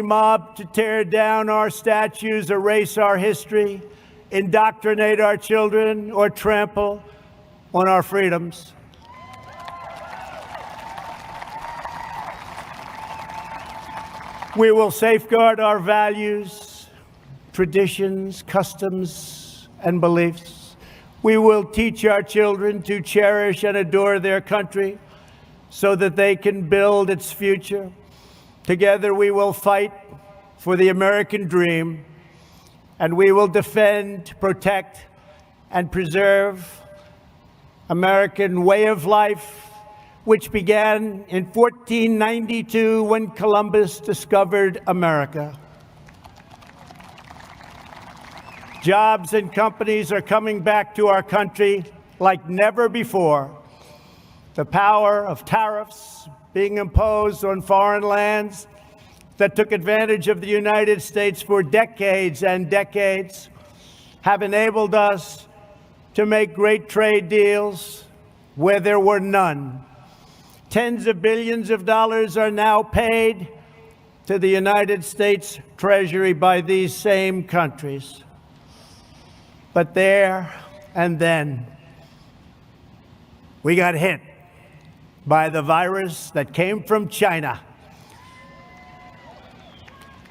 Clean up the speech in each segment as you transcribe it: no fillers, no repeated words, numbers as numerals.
Mob to tear down our statues, erase our history, indoctrinate our children, or trample on our freedoms. We will safeguard our values, traditions, customs, and beliefs. We will teach our children to cherish and adore their country so that they can build its future. Together we will fight for the American dream, and we will defend, protect, and preserve American way of life, which began in 1492 when Columbus discovered America. Jobs and companies are coming back to our country like never before. The power of tariffs being imposed on foreign lands that took advantage of the United States for decades and decades have enabled us to make great trade deals where there were none. Tens of billions of dollars are now paid to the United States Treasury by these same countries. But there and then, we got hit by the virus that came from China.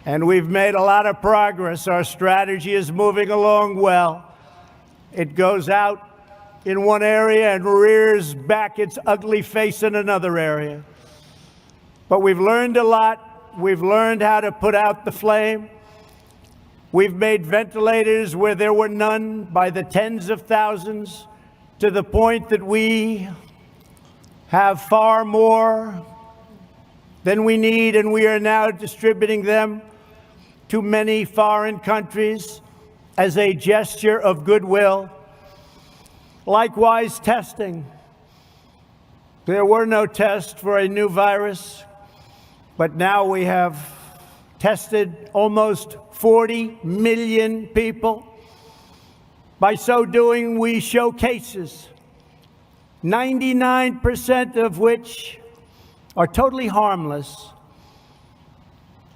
And we've made a lot of progress. Our strategy is moving along well. It goes out in one area and rears back its ugly face in another area. But we've learned a lot. We've learned how to put out the flame. We've made ventilators where there were none by the tens of thousands, to the point that we have far more than we need, and we are now distributing them to many foreign countries as a gesture of goodwill. Likewise, testing. There were no tests for a new virus, but now we have tested almost 40 million people. By so doing, we show cases, 99% of which are totally harmless.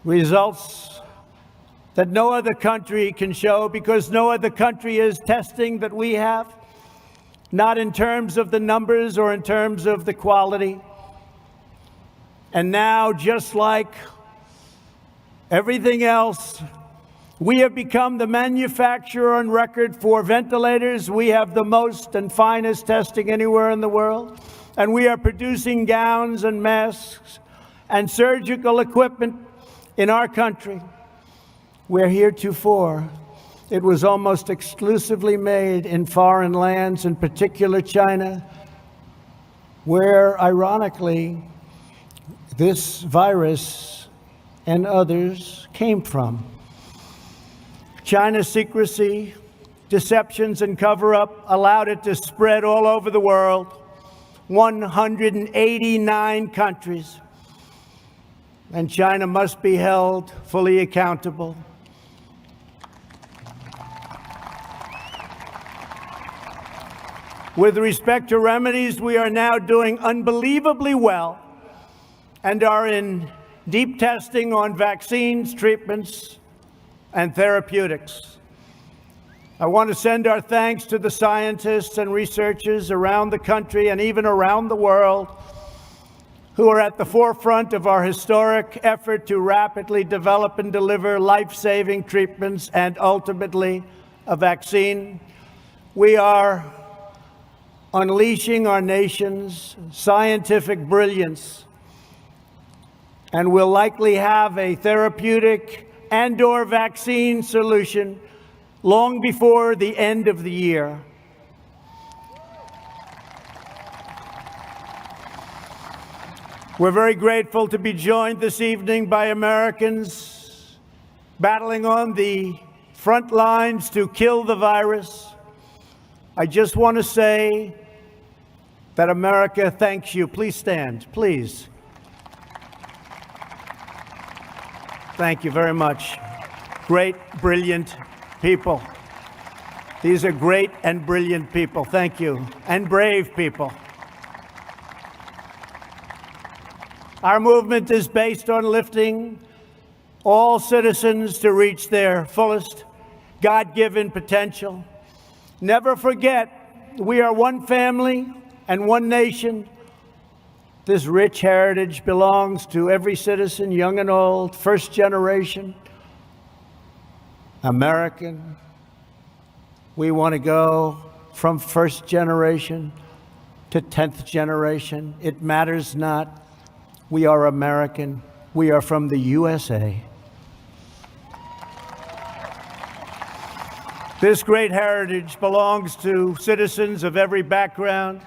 Results that no other country can show, because no other country is testing that we have, not in terms of the numbers or in terms of the quality. And now, just like everything else, we have become the manufacturer on record for ventilators. We have the most and finest testing anywhere in the world. And we are producing gowns and masks and surgical equipment in our country, where heretofore it was almost exclusively made in foreign lands, in particular China, where, ironically, this virus and others came from. China's secrecy, deceptions, and cover-up allowed it to spread all over the world, 189 countries. And China must be held fully accountable. With respect to remedies, we are now doing unbelievably well and are in deep testing on vaccines, treatments, and therapeutics. I want to send our thanks to the scientists and researchers around the country and even around the world who are at the forefront of our historic effort to rapidly develop and deliver life-saving treatments and ultimately a vaccine. We are unleashing our nation's scientific brilliance, and will likely have a therapeutic and/or vaccine solution long before the end of the year. We're very grateful to be joined this evening by Americans battling on the front lines to kill the virus. I just want to say that America thanks you. Please stand, please. Thank you very much. Great, brilliant people. These are great and brilliant people. Thank you. And brave people. Our movement is based on lifting all citizens to reach their fullest God-given potential. Never forget, we are one family and one nation. This rich heritage belongs to every citizen, young and old, first generation American. We want to go from first generation to 10th generation. It matters not. We are American. We are from the USA. This great heritage belongs to citizens of every background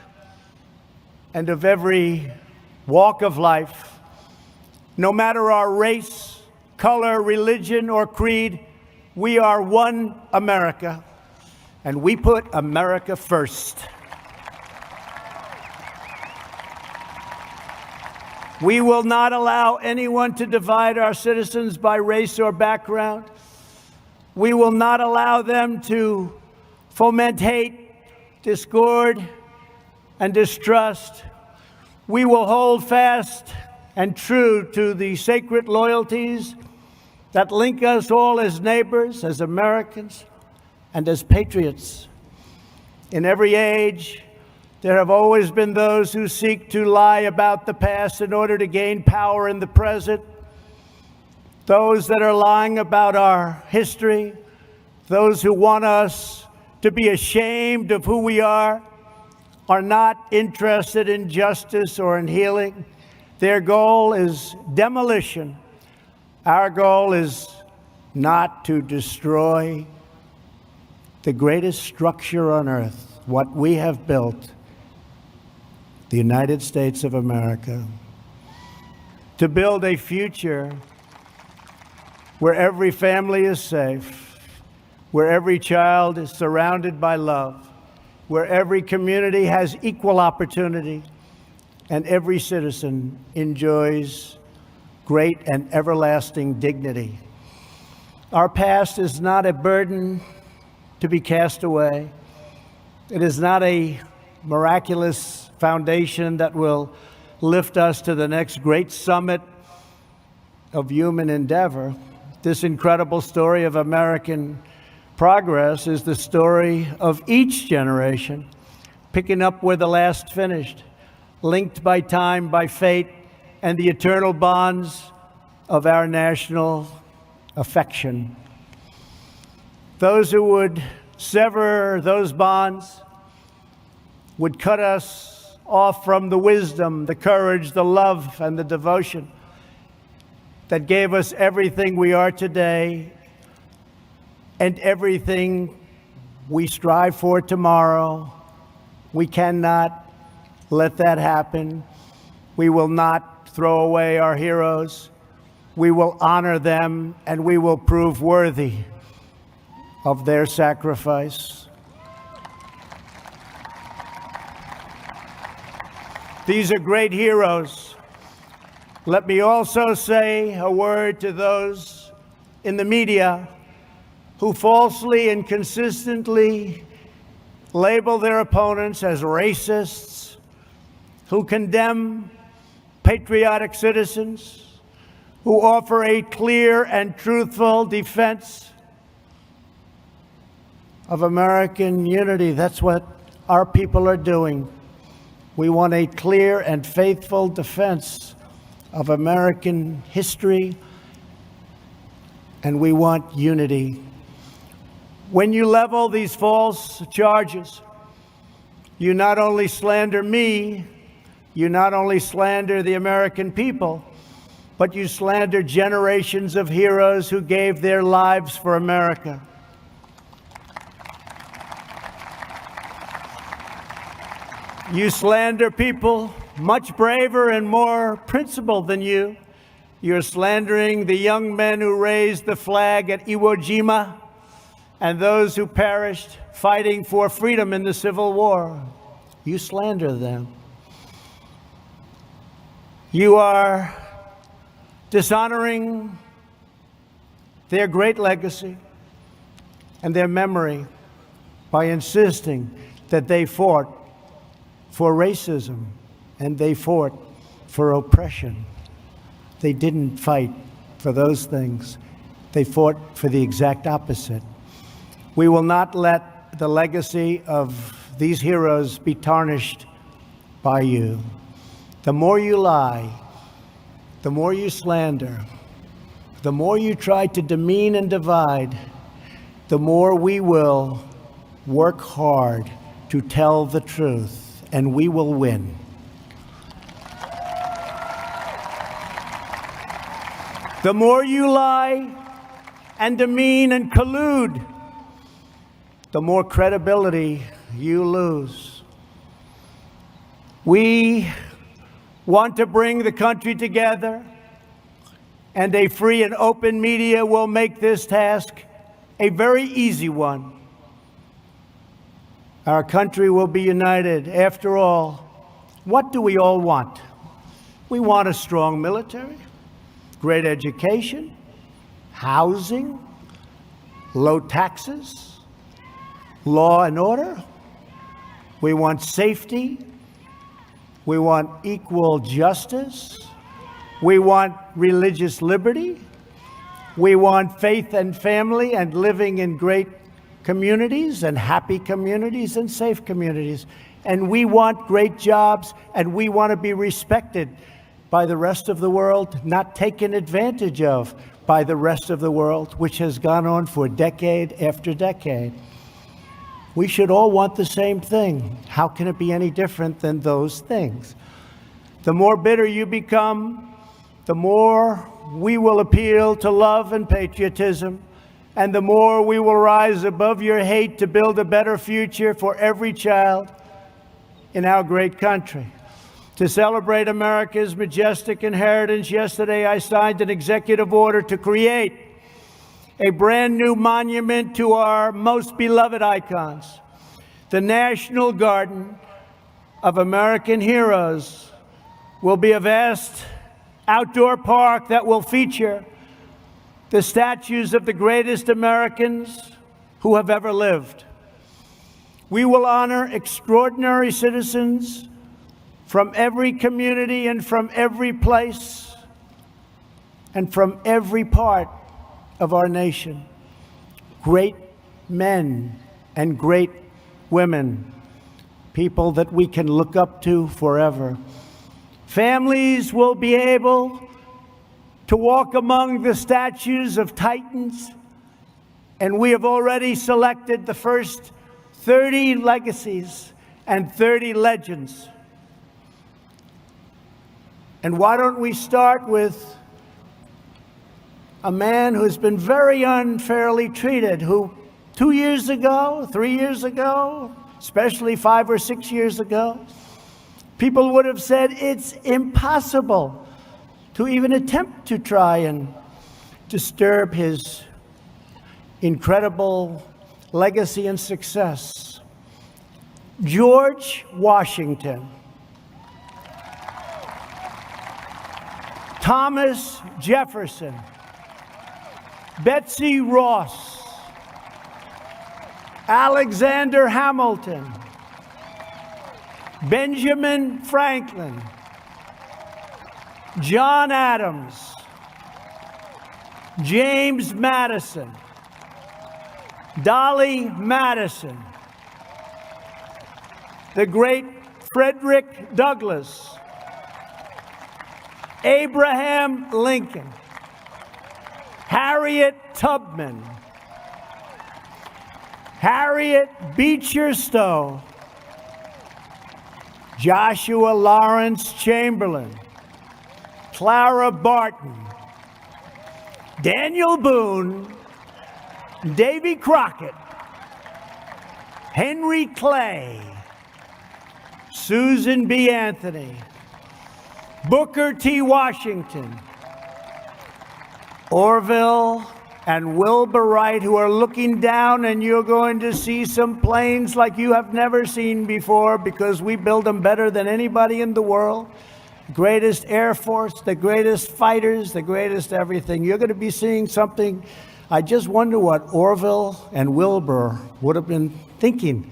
and of every walk of life. No matter our race, color, religion, or creed, we are one America, and we put America first. We will not allow anyone to divide our citizens by race or background. We will not allow them to foment hate, discord, and distrust. We will hold fast and true to the sacred loyalties that link us all as neighbors, as Americans, and as patriots. In every age, there have always been those who seek to lie about the past in order to gain power in the present. Those that are lying about our history, those who want us to be ashamed of who we are not interested in justice or in healing. Their goal is demolition. Our goal is not to destroy the greatest structure on earth, what we have built, the United States of America, to build a future where every family is safe, where every child is surrounded by love, where every community has equal opportunity, and every citizen enjoys great and everlasting dignity. Our past is not a burden to be cast away. It is not a miraculous foundation that will lift us to the next great summit of human endeavor. This incredible story of American progress is the story of each generation, picking up where the last finished, linked by time, by fate, and the eternal bonds of our national affection. Those who would sever those bonds would cut us off from the wisdom, the courage, the love, and the devotion that gave us everything we are today and everything we strive for tomorrow. We cannot let that happen. We will not throw away our heroes. We will honor them, and we will prove worthy of their sacrifice. These are great heroes. Let me also say a word to those in the media who falsely and consistently label their opponents as racists, who condemn patriotic citizens, who offer a clear and truthful defense of American unity. That's what our people are doing. We want a clear and faithful defense of American history, and we want unity. When you level these false charges, you not only slander me, you not only slander the American people, but you slander generations of heroes who gave their lives for America. You slander people much braver and more principled than you. You're slandering the young men who raised the flag at Iwo Jima and those who perished fighting for freedom in the Civil War. You slander them. You are dishonoring their great legacy and their memory by insisting that they fought for racism and they fought for oppression. They didn't fight for those things. They fought for the exact opposite. We will not let the legacy of these heroes be tarnished by you. The more you lie, the more you slander, the more you try to demean and divide, the more we will work hard to tell the truth, and we will win. The more you lie and demean and collude, the more credibility you lose. We want to bring the country together, and a free and open media will make this task a very easy one. Our country will be united. After all, what do we all want? We want a strong military, great education, housing, low taxes, law and order. We want safety. We want equal justice. We want religious liberty. We want faith and family and living in great communities and happy communities and safe communities. And we want great jobs, and we want to be respected by the rest of the world, not taken advantage of by the rest of the world, which has gone on for decade after decade. We should all want the same thing. How can it be any different than those things? The more bitter you become, the more we will appeal to love and patriotism, and the more we will rise above your hate to build a better future for every child in our great country. To celebrate America's majestic inheritance, yesterday I signed an executive order to create a brand new monument to our most beloved icons. The National Garden of American Heroes will be a vast outdoor park that will feature the statues of the greatest Americans who have ever lived. We will honor extraordinary citizens from every community and from every place and from every part of our nation. Great men and great women, people that we can look up to forever. Families will be able to walk among the statues of titans, and we have already selected the first 30 legacies and 30 legends. And why don't we start with a man who's been very unfairly treated, who 2 years ago, 3 years ago, especially 5 or 6 years ago, people would have said it's impossible to even attempt to try and disturb his incredible legacy and success. George Washington, Thomas Jefferson, Betsy Ross, Alexander Hamilton, Benjamin Franklin, John Adams, James Madison, Dolly Madison, the great Frederick Douglass, Abraham Lincoln, Harriet Tubman, Harriet Beecher Stowe, Joshua Lawrence Chamberlain, Clara Barton, Daniel Boone, Davy Crockett, Henry Clay, Susan B. Anthony, Booker T. Washington, Orville and Wilbur Wright, who are looking down, and you're going to see some planes like you have never seen before, because we build them better than anybody in the world. Greatest Air Force, the greatest fighters, the greatest everything. You're going to be seeing something. I just wonder what Orville and Wilbur would have been thinking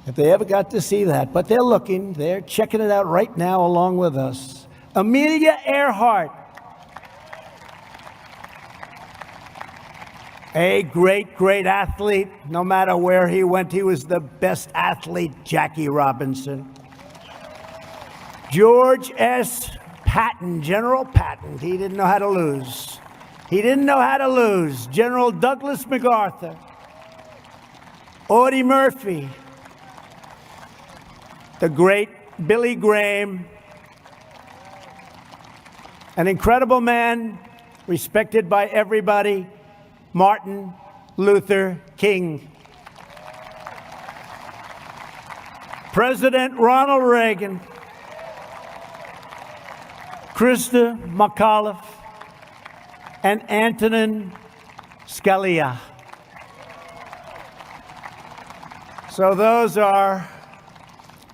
if they ever got to see that. But they're looking, they're checking it out right now along with us. Amelia Earhart, a great, great athlete. No matter where he went, he was the best athlete. Jackie Robinson. George S. Patton, General Patton. He didn't know how to lose. He didn't know how to lose. General Douglas MacArthur. Audie Murphy. The great Billy Graham. An incredible man, respected by everybody. Martin Luther King. President Ronald Reagan, Krista McAuliffe, and Antonin Scalia. So those are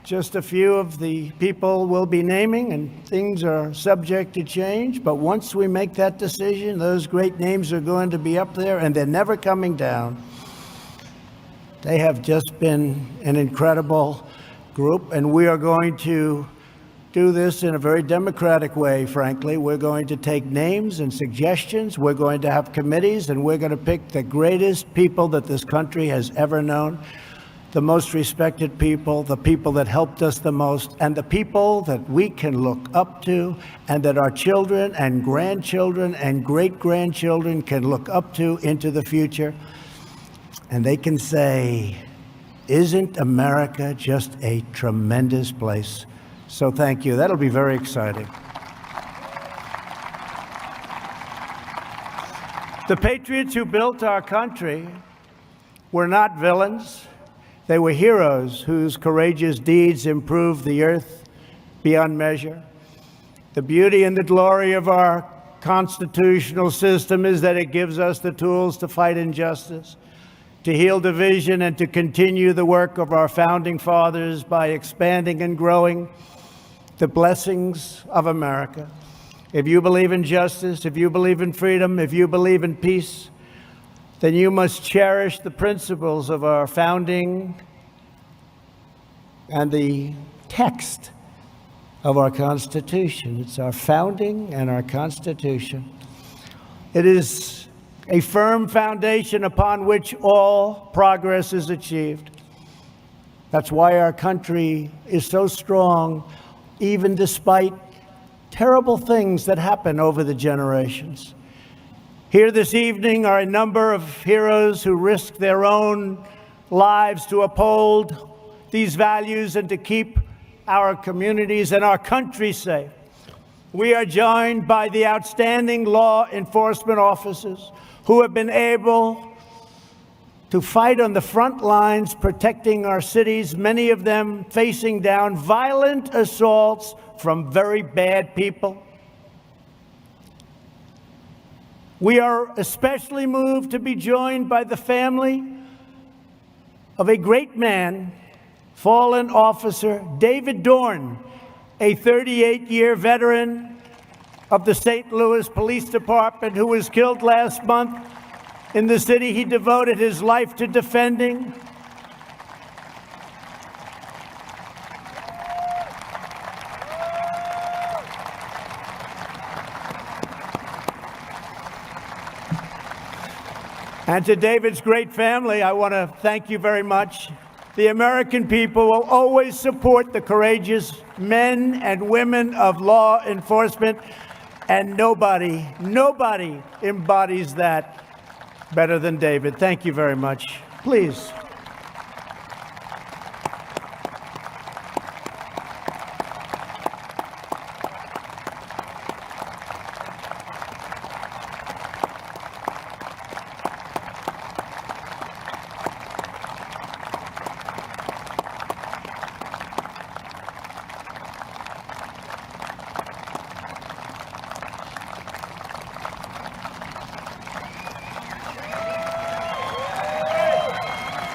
just a few of the people we'll be naming, and things are subject to change. But once we make that decision, those great names are going to be up there, and they're never coming down. They have just been an incredible group, and we are going to do this in a very democratic way, frankly. We're going to take names and suggestions. We're going to have committees, and we're going to pick the greatest people that this country has ever known, the most respected people, the people that helped us the most, and the people that we can look up to and that our children and grandchildren and great-grandchildren can look up to into the future. And they can say, isn't America just a tremendous place? So thank you. That'll be very exciting. The patriots who built our country were not villains. They were heroes whose courageous deeds improved the earth beyond measure. The beauty and the glory of our constitutional system is that it gives us the tools to fight injustice, to heal division, and to continue the work of our founding fathers by expanding and growing the blessings of America. If you believe in justice, if you believe in freedom, if you believe in peace, then you must cherish the principles of our founding and the text of our Constitution. It's our founding and our Constitution. It is a firm foundation upon which all progress is achieved. That's why our country is so strong, even despite terrible things that happen over the generations. Here this evening are a number of heroes who risked their own lives to uphold these values and to keep our communities and our country safe. We are joined by the outstanding law enforcement officers who have been able to fight on the front lines, protecting our cities, many of them facing down violent assaults from very bad people. We are especially moved to be joined by the family of a great man, fallen officer David Dorn, a 38-year veteran of the St. Louis Police Department who was killed last month in the city he devoted his life to defending. And to David's great family, I want to thank you very much. The American people will always support the courageous men and women of law enforcement, and nobody embodies that better than David. Thank you very much. Please.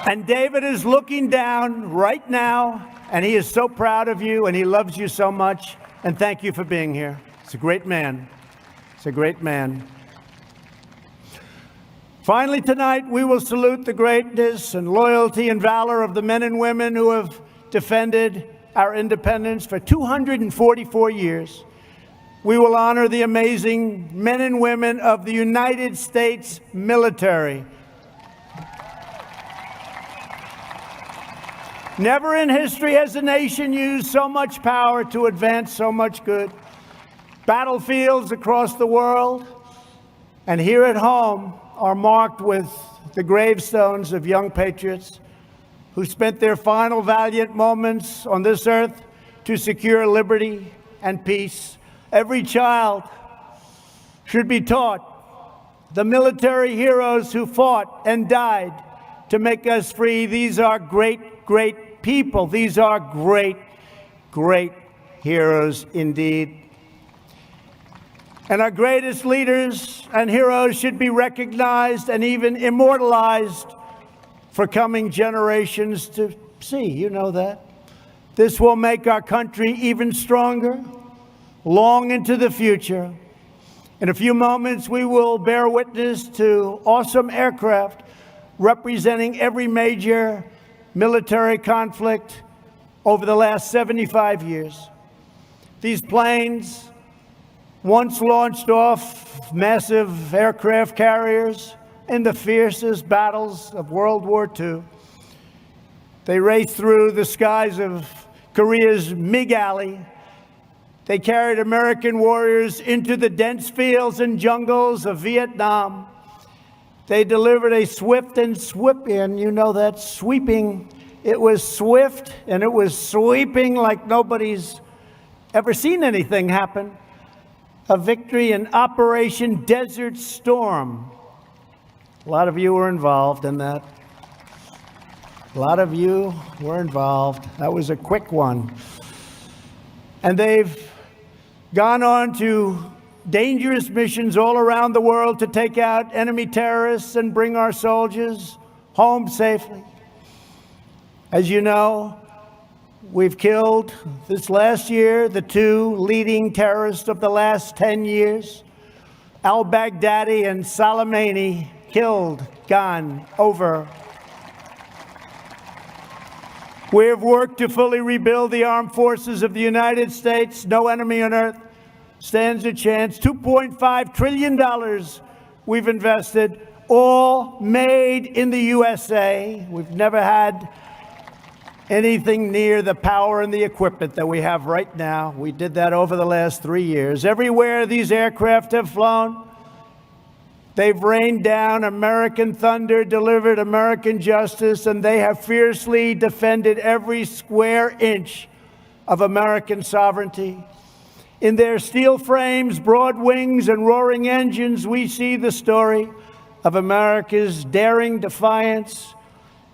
And David is looking down right now, and he is so proud of you, and he loves you so much. And thank you for being here. It's a great man. It's a great man. Finally, tonight, we will salute the greatness and loyalty and valor of the men and women who have defended our independence for 244 years. We will honor the amazing men and women of the United States military. Never in history has a nation used so much power to advance so much good. Battlefields across the world and here at home are marked with the gravestones of young patriots who spent their final valiant moments on this earth to secure liberty and peace. Every child should be taught the military heroes who fought and died to make us free. These are great people. These are great, great heroes indeed. And our greatest leaders and heroes should be recognized and even immortalized for coming generations to see. You know that. This will make our country even stronger, long into the future. In a few moments, we will bear witness to awesome aircraft representing every major military conflict over the last 75 years. These planes once launched off massive aircraft carriers in the fiercest battles of World War II. They raced through the skies of Korea's MiG Alley. They carried American warriors into the dense fields and jungles of Vietnam. They delivered a swift and sweeping, you know that, sweeping. It was swift and it was sweeping like nobody's ever seen anything happen. A victory in Operation Desert Storm. A lot of you were involved in that. A lot of you were involved. That was a quick one. And they've gone on to dangerous missions all around the world to take out enemy terrorists and bring our soldiers home safely. As you know, we've killed this last year the two leading terrorists of the last 10 years, al-Baghdadi and Soleimani, killed, gone, over. We have worked to fully rebuild the armed forces of the United States. No enemy on earth stands a chance. $2.5 trillion we've invested, all made in the USA. We've never had anything near the power and the equipment that we have right now. We did that over the last 3 years. Everywhere these aircraft have flown, they've rained down American thunder, delivered American justice, and they have fiercely defended every square inch of American sovereignty. In their steel frames, broad wings, and roaring engines, we see the story of America's daring defiance,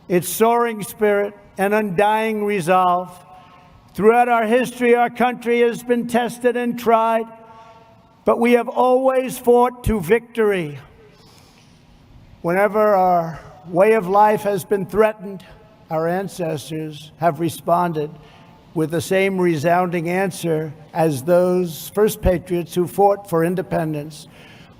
its soaring spirit, and undying resolve. Throughout our history, our country has been tested and tried, but we have always fought to victory. Whenever our way of life has been threatened, our ancestors have responded with the same resounding answer as those first patriots who fought for independence.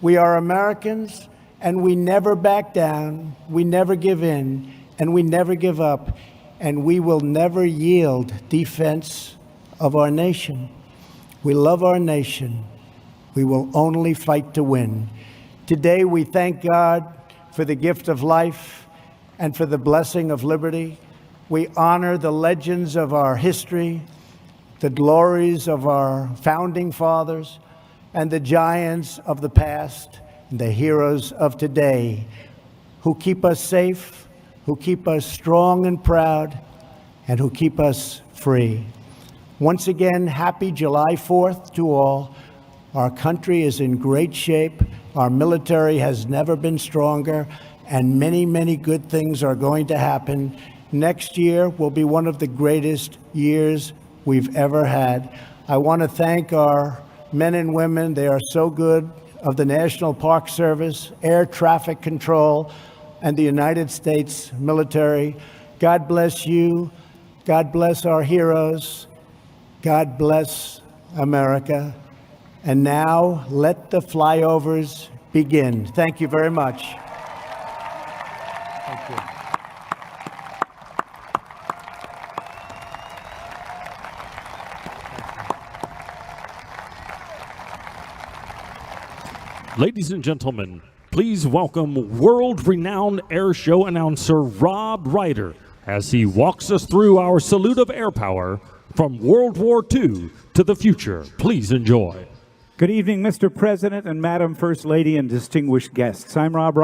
We are Americans, and we never back down, we never give in, and we never give up, and we will never yield defense of our nation. We love our nation. We will only fight to win. Today, we thank God for the gift of life and for the blessing of liberty. We honor the legends of our history, the glories of our founding fathers, and the giants of the past, and the heroes of today, who keep us safe, who keep us strong and proud, and who keep us free. Once again, happy July 4th to all. Our country is in great shape. Our military has never been stronger, and many, many good things are going to happen. Next year will be one of the greatest years we've ever had. I want to thank our men and women. They are so good, of the National Park Service, Air Traffic Control, and the United States military. God bless you. God bless our heroes. God bless America. And now, let the flyovers begin. Thank you very much. Thank you. Ladies and gentlemen, please welcome world-renowned air show announcer Rob Ryder as he walks us through our salute of air power from World War II to the future. Please enjoy. Good evening, Mr. President and Madam First Lady and distinguished guests. I'm Rob Ryder.